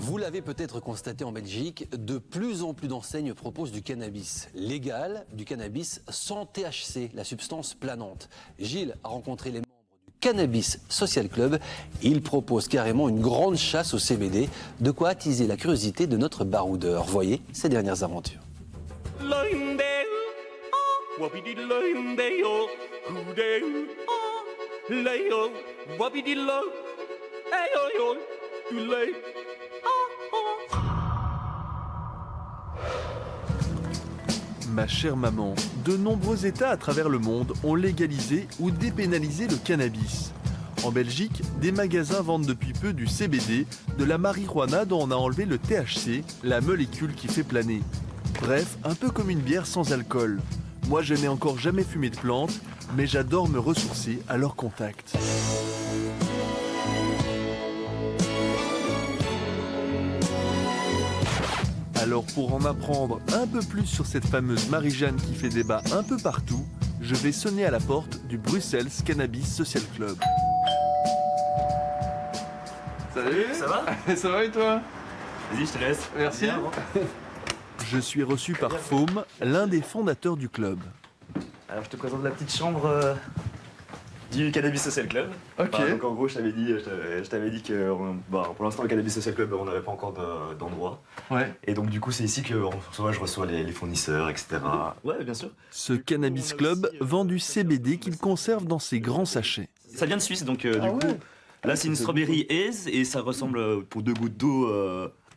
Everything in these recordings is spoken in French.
Vous l'avez peut-être constaté en Belgique, de plus en plus d'enseignes proposent du cannabis légal, du cannabis sans THC, la substance planante. Gilles a rencontré les membres du Cannabis Social Club. Il propose carrément une grande chasse au CBD, de quoi attiser la curiosité de notre baroudeur. Voyez ses dernières aventures. Ma chère maman, de nombreux États à travers le monde ont légalisé ou dépénalisé le cannabis. En Belgique, des magasins vendent depuis peu du CBD, de la marijuana dont on a enlevé le THC, la molécule qui fait planer. Bref, un peu comme une bière sans alcool. Moi, je n'ai encore jamais fumé de plante, mais j'adore me ressourcer à leur contact. Alors pour en apprendre un peu plus sur cette fameuse Marie-Jeanne qui fait débat un peu partout, je vais sonner à la porte du Bruxelles Cannabis Social Club. Salut. Ça va? Ça va et toi? Vas-y, je te laisse. Merci. Bien, Je suis reçu par Faume, l'un des fondateurs du club. Alors je te présente la petite chambre du Cannabis Social Club. Ok. Donc en gros, je t'avais dit que pour l'instant, le Cannabis Social Club, on n'avait pas encore d'endroit. Ouais. Et donc du coup, c'est ici que je reçois les fournisseurs, etc. Ouais, bien sûr. Ce Cannabis Club vend du CBD qu'il conserve dans ses grands sachets. Ça vient de Suisse, donc du coup, là c'est une strawberry haze et ça ressemble pour 2 gouttes d'eau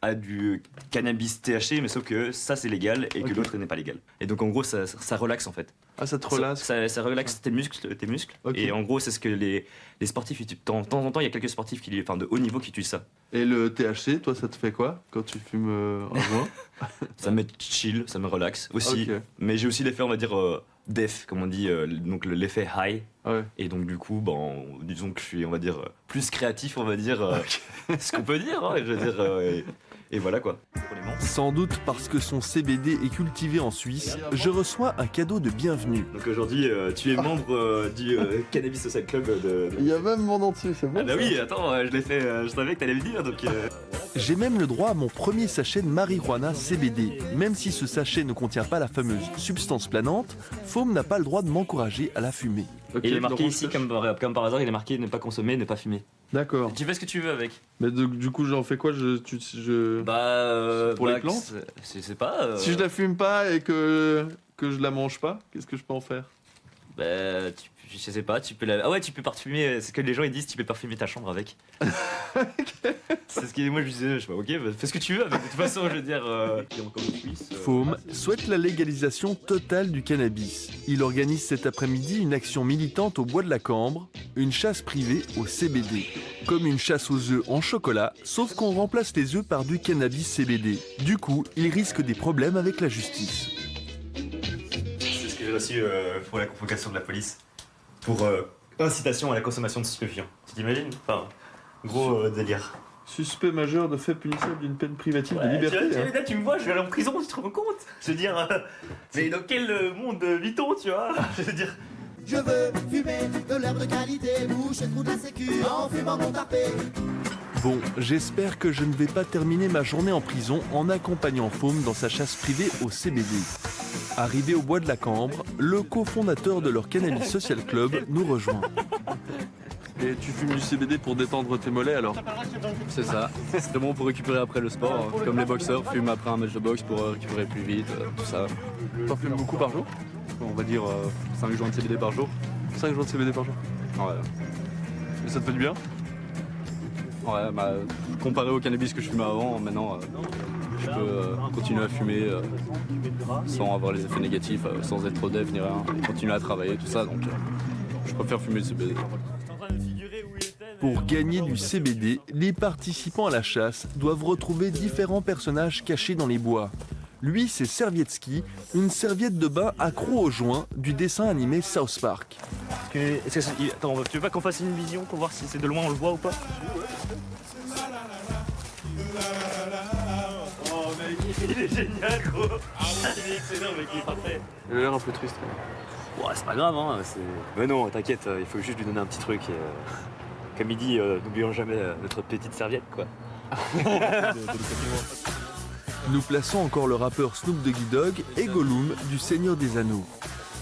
à du cannabis THC, mais sauf que ça c'est légal et que l'autre n'est pas légal. Et donc en gros, ça relaxe en fait. Ah, ça te relaxe? Ça relaxe tes muscles. Okay. Et en gros, c'est ce que les sportifs utilisent. De temps en temps, il y a quelques sportifs de haut niveau qui utilisent ça. Et le THC, toi, ça te fait quoi quand tu fumes un joint? Ça me chill, ça me relaxe aussi. Okay. Mais j'ai aussi l'effet, on va dire, def, comme on dit, donc l'effet high. Ouais. Et donc du coup, disons que je suis, on va dire, plus créatif, on va dire, ce qu'on peut dire. Hein, je veux dire, et voilà quoi. Sans doute parce que son CBD est cultivé en Suisse, je reçois un cadeau de bienvenue. Donc aujourd'hui, tu es membre du Cannabis Social Club de... Il y a même mon nom dessus, c'est bon? Ah bah oui, attends, je l'ai fait, je savais que t'allais me dire, donc... J'ai même le droit à mon premier sachet de marijuana CBD. Même si ce sachet ne contient pas la fameuse substance planante, Faume n'a pas le droit de m'encourager à la fumer. Ok, Et il est marqué donc, ici, comme par hasard, il est marqué ne pas consommer, ne pas fumer. D'accord. Tu fais ce que tu veux avec. Mais du coup, j'en fais quoi? Pour les plantes? Je sais pas. Si je la fume pas et que je la mange pas, qu'est-ce que je peux en faire? Je sais pas, tu peux la... Ah ouais, tu peux parfumer, c'est ce que les gens ils disent, tu peux parfumer ta chambre avec. C'est ce que moi je disais, je sais pas, ok, fais ce que tu veux avec, de toute façon, je veux dire... Faume souhaite la légalisation totale du cannabis. Il organise cet après-midi une action militante au Bois de la Cambre, une chasse privée au CBD. Comme une chasse aux œufs en chocolat, sauf qu'on remplace les œufs par du cannabis CBD. Du coup, il risque des problèmes avec la justice. C'est ce que j'ai reçu pour la convocation de la police. Pour incitation à la consommation de stupéfiants. Tu t'imagines? Enfin, gros délire. Suspect majeur de fait punissable d'une peine privative de liberté. Là, tu me vois, je vais aller en prison, tu te rends compte? Je veux dire, mais dans quel monde vit-on, tu vois? Je veux dire... Je veux fumer de l'herbe de qualité, bouche et trou de la sécu, en fumant mon tarpé. Bon, j'espère que je ne vais pas terminer ma journée en prison en accompagnant Faume dans sa chasse privée au CBD. Arrivé au Bois de la Cambre, le cofondateur de leur Cannabis Social Club nous rejoint. Et tu fumes du CBD pour détendre tes mollets alors? C'est ça, c'est bon pour récupérer après le sport, comme les boxeurs fument après un match de boxe pour récupérer plus vite, tout ça. T'en fumes beaucoup par jour? On va dire 5 joints de CBD par jour. 5 joints de CBD par jour? Ouais. Et ça te fait du bien? Ouais, comparé au cannabis que je fumais avant, maintenant je peux continuer à fumer sans avoir les effets négatifs, sans être trop def ni rien, continuer à travailler, tout ça, donc je préfère fumer le CBD. Pour gagner du CBD, les participants à la chasse doivent retrouver différents personnages cachés dans les bois. Lui, c'est Servietsky, une serviette de bain accro au joint du dessin animé South Park. Attends, tu veux pas qu'on fasse une vision pour voir si c'est de loin on le voit ou pas? Oh mec, il est génial gros. Il est excellent mec, il est parfait. Il a l'air un peu triste. Ouais, c'est pas grave hein, Mais non, t'inquiète, il faut juste lui donner un petit truc. Comme il dit, n'oublions jamais notre petite serviette quoi. Nous plaçons encore le rappeur Snoop Doggy Dogg et Gollum du Seigneur des Anneaux.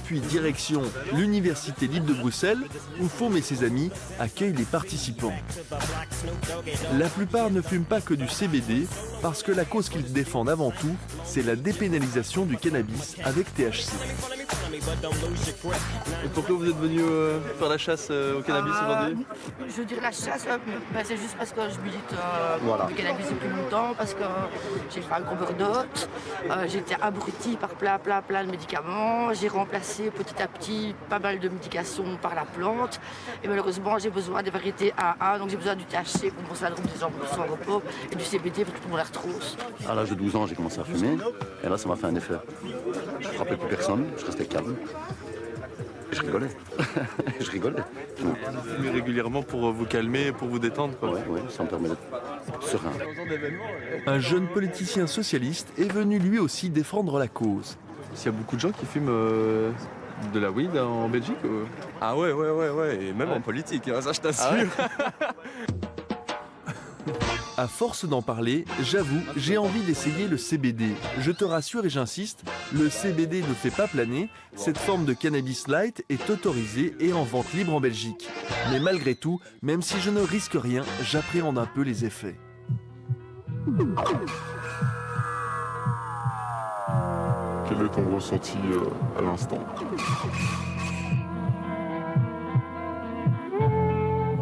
Puis direction l'Université libre de Bruxelles, où Faume et ses amis accueillent les participants. La plupart ne fument pas que du CBD, parce que la cause qu'ils défendent avant tout, c'est la dépénalisation du cannabis avec THC. Et pourquoi vous êtes venu faire la chasse au cannabis aujourd'hui? Je veux dire la chasse, c'est juste parce que je milite du cannabis depuis longtemps, parce que j'ai fait un gros burn-out, j'étais abruti par plein de médicaments, j'ai remplacé petit à petit pas mal de médications par la plante, et malheureusement j'ai besoin des variétés AA, donc j'ai besoin du THC pour mon syndrome des jambes sans repos, et du CBD pour toute mon arthrose. À l'âge de 12 ans, j'ai commencé à fumer, et là ça m'a fait un effet. Je ne frappais plus personne, je restais calme. Et je rigolais. Je rigolais. Vous fumez régulièrement pour vous calmer, pour vous détendre, quoi. Oui, ça me permet d'être serein. Un jeune politicien socialiste est venu lui aussi défendre la cause. Il y a beaucoup de gens qui fument de la weed en Belgique Ah ouais, et même en politique, ça je t'assure. À force d'en parler, j'avoue, j'ai envie d'essayer le CBD. Je te rassure et j'insiste, le CBD ne fait pas planer, cette forme de cannabis light est autorisée et en vente libre en Belgique. Mais malgré tout, même si je ne risque rien, j'appréhende un peu les effets. Quel est ton ressenti à l'instant?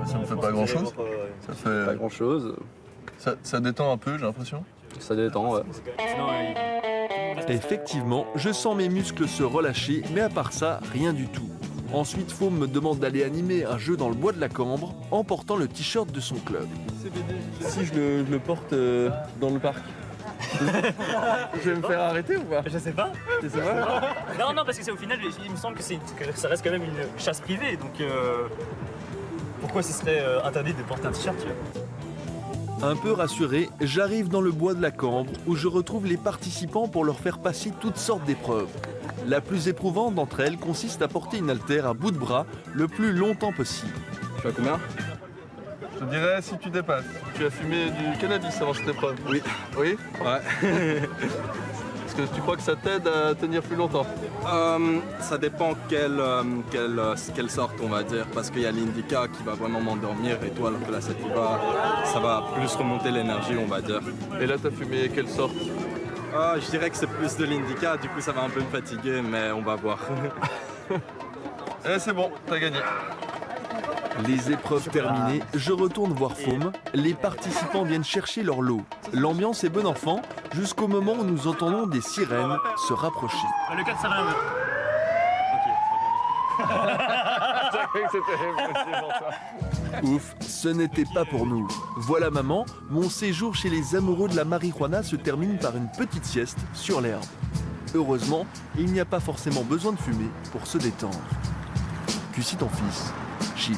Ça ne fait pas grand-chose. Ça fait Pas grand-chose. Ça détend un peu, j'ai l'impression. Ça détend, ouais. Effectivement, je sens mes muscles se relâcher, mais à part ça, rien du tout. Ensuite, Faume me demande d'aller animer un jeu dans le bois de la Cambre en portant le t-shirt de son club. Si je le porte dans le parc, je vais me faire arrêter ou pas? Je sais pas. Tu sais pas? Non, parce que c'est au final, il me semble que ça reste quand même une chasse privée, donc pourquoi ce serait interdit de porter un t-shirt, tu vois? Un peu rassuré, j'arrive dans le bois de la Cambre où je retrouve les participants pour leur faire passer toutes sortes d'épreuves. La plus éprouvante d'entre elles consiste à porter une haltère à bout de bras le plus longtemps possible. Tu as combien? Je te dirais si tu dépasses. Tu as fumé du cannabis avant cette épreuve? Oui. Oui? Ouais. Est-ce que tu crois que ça t'aide à tenir plus longtemps? Ça dépend quelle sorte on va dire, parce qu'il y a l'indica qui va vraiment m'endormir et toi alors que la sativa, ça va plus remonter l'énergie on va dire. Et là t'as fumé quelle sorte? Je dirais que c'est plus de l'indica, du coup ça va un peu me fatiguer mais on va voir. Eh c'est bon, t'as gagné. Les épreuves terminées, je retourne voir Faume. Les participants viennent chercher leur lot. L'ambiance est bonne enfant, jusqu'au moment où nous entendons des sirènes se rapprocher. Le 4, ça va. Ouf, ce n'était pas pour nous. Voilà maman, mon séjour chez les amoureux de la marijuana se termine par une petite sieste sur l'herbe. Heureusement, il n'y a pas forcément besoin de fumer pour se détendre. Cuici ton fils, Gilles.